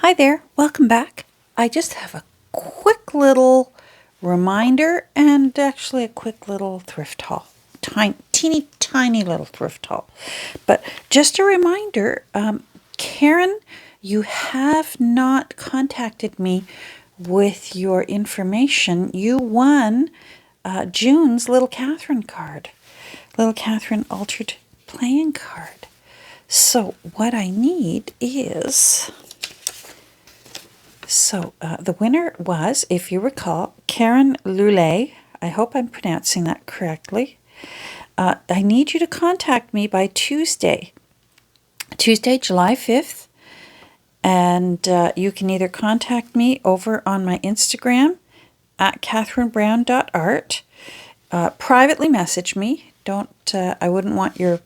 Hi there, welcome back. I just have a quick little reminder and actually a quick little thrift haul. Teeny tiny little thrift haul. But just a reminder, Karen, you have not contacted me with your information. You won June's Little Catherine card. Little Catherine altered playing card. So what I need is... the winner was, if you recall, Karen Lulay. I hope I'm pronouncing that correctly. I need you to contact me by Tuesday, July 5th. And you can either contact me over on my Instagram at catherinebrown.art. Privately message me. I wouldn't want your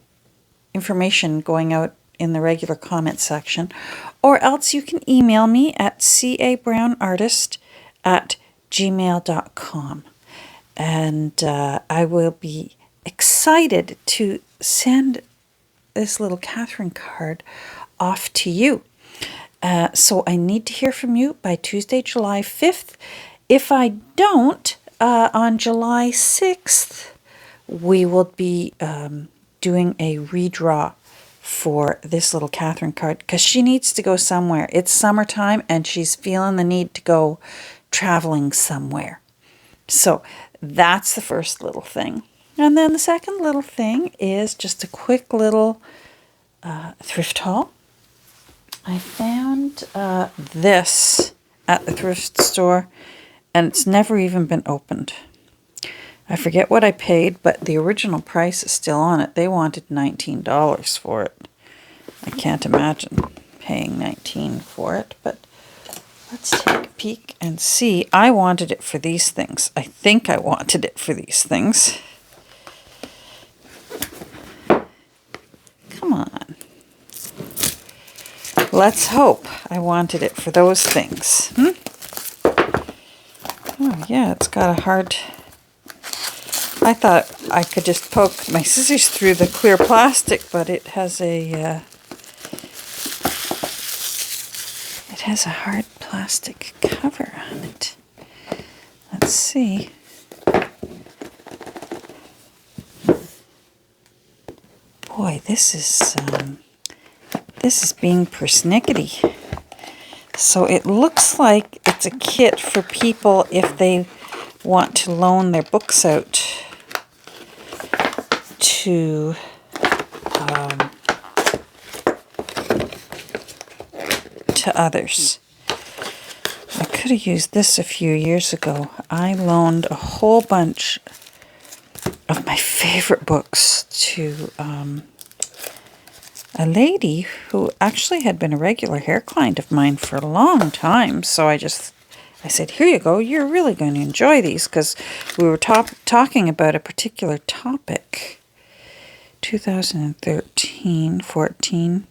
information going out in the regular comment section, or else you can email me at cabrownartist@gmail.com, and I will be excited to send this little Catherine card off to you. So I need to hear from you by Tuesday, July 5th. If I don't, on July 6th, we will be doing a redraw for this little Catherine card because she needs to go somewhere. It's summertime and she's feeling the need to go traveling somewhere. So that's the first little thing. And then the second little thing is just a quick little thrift haul. I found this at the thrift store and it's never even been opened. I forget what I paid, but the original price is still on it. They wanted $19 for it. I can't imagine paying $19 for it, but let's take a peek and see. I wanted it for these things. I think I wanted it for these things. Come on. Let's hope I wanted it for those things. Oh yeah, it's got a hard... I thought I could just poke my scissors through the clear plastic, but it has a hard plastic cover on it. Let's see. Boy, this is being persnickety. So it looks like it's a kit for people if they want to loan their books out to others. I could have used this a few years ago. I loaned a whole bunch of my favorite books to a lady who actually had been a regular hair client of mine for a long time. So I said, here you go, you're really going to enjoy these, because we were talking about a particular topic. 2013, 14.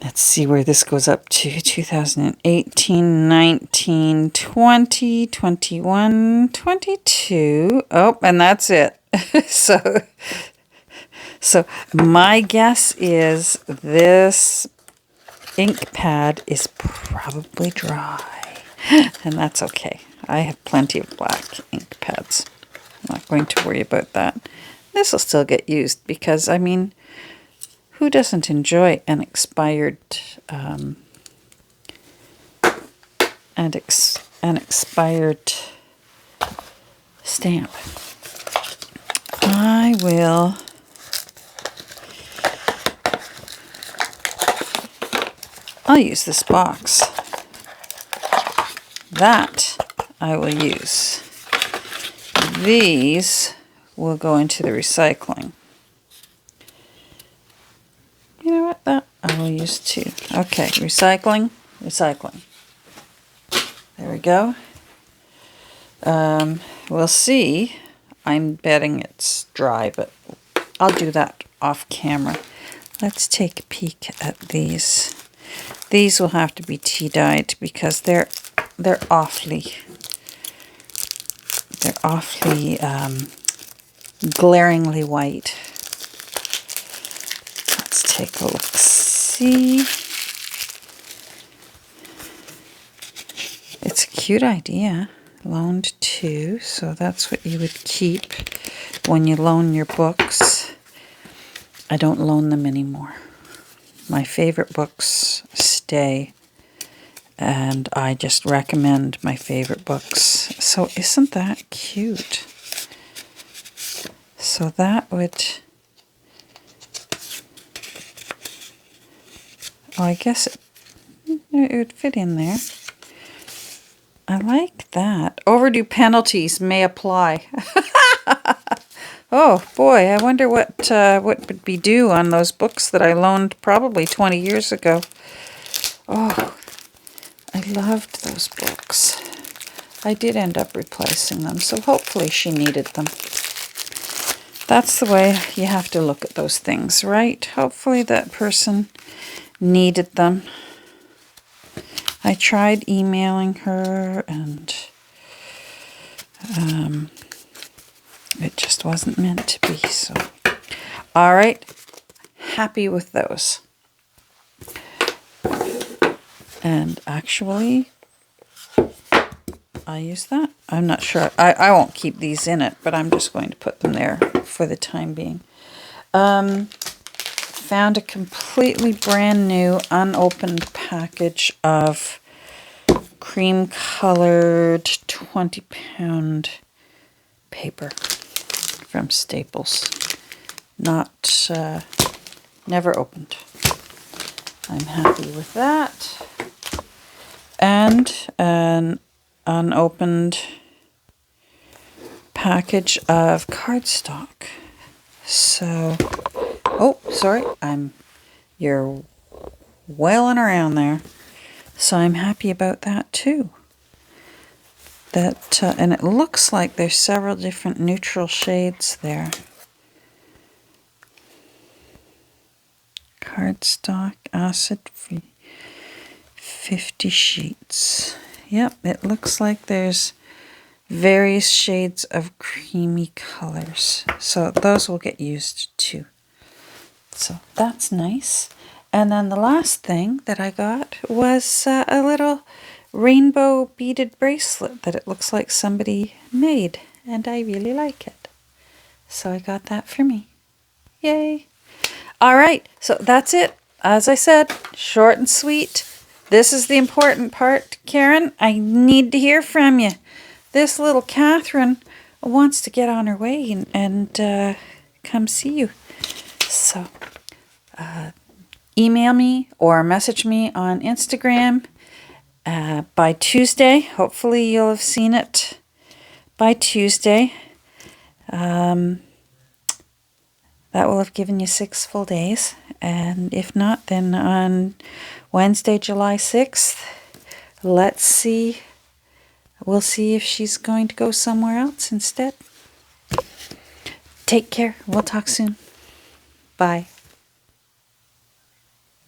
Let's see where this goes up to. 2018, 19, 20, 21, 22. Oh, and that's it. So my guess is this ink pad is probably dry. And that's okay. I have plenty of black ink pads. I'm not going to worry about that. This will still get used because, I mean, who doesn't enjoy an expired stamp? I'll use this box. That I will use. These will go into the recycling. You know what? That I will use too. Okay, recycling. There we go. We'll see. I'm betting it's dry, but I'll do that off camera. Let's take a peek at these. These will have to be tea dyed because they're awfully glaringly white. Let's take a look. See, cute idea. Loaned to, so that's what you would keep when you loan your books. I don't loan them anymore. My favorite books stay, and I just recommend my favorite books. So isn't that cute? So that would... Well, I guess it would fit in there. I like that. Overdue penalties may apply. Oh boy, I wonder what would be due on those books that I loaned probably 20 years ago. Oh, I loved those books. I did end up replacing them, so hopefully she needed them. That's the way you have to look at those things, right? Hopefully that person needed them. I tried emailing her, and it just wasn't meant to be. So, all right, happy with those. And actually, I use that. I'm not sure. I won't keep these in it, but I'm just going to put them there for the time being. Found a completely brand new unopened package of cream colored 20-pound paper from Staples. Not, never opened. I'm happy with that. And an unopened package of cardstock. So, oh, sorry, you're wailing around there. So I'm happy about that too. And it looks like there's several different neutral shades there. Cardstock, acid-free, 50 sheets. Yep, it looks like there's various shades of creamy colors. So those will get used too. So that's nice. And then the last thing that I got was a little rainbow beaded bracelet that it looks like somebody made, and I really like it. So I got that for me. Yay! All right, so that's it. As I said, short and sweet. This is the important part, Karen. I need to hear from you. This little Catherine wants to get on her way and come see you. So email me or message me on Instagram by Tuesday. Hopefully you'll have seen it by Tuesday. That will have given you 6 full days. And if not, then on Wednesday, July 6th, let's see. We'll see if she's going to go somewhere else instead. Take care. We'll talk soon. Bye.